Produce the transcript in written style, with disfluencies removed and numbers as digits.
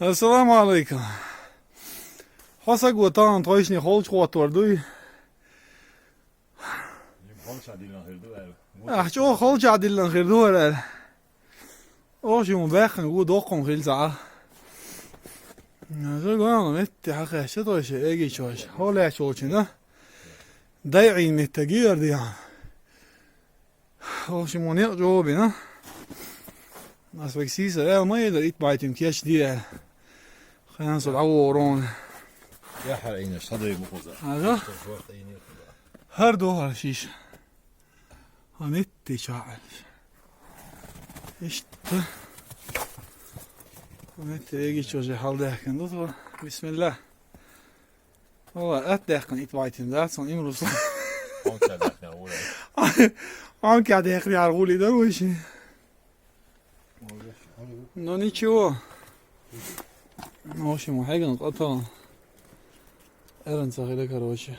Assalamu alaikum. Hasa gotan toishni holch qo'tordui. Jo holch adillan khirduar. Oshum bakhn go doqon khilza. Så går han mitt i här så då är jag ju så. Håller jag så tjäna. ضيعي من التغيير دي يعني. هو شو منيق جوابنا. ناس بكسيسة لا ما يقدر يتبع تمكيش دي. خلينا نصل عورون. يا حرينا صدري مقوزة. هذا. هردو هالشيش. هنتي شاعر. إيش ده. هنتي يجي شو جه حال ده كن بسم الله. والله أتدخل يتبع تمدات صن إمروز. Он قاعد يخري على الغولي ده وش ну ничего в общем حاجة نقطة эрен صغيرة короче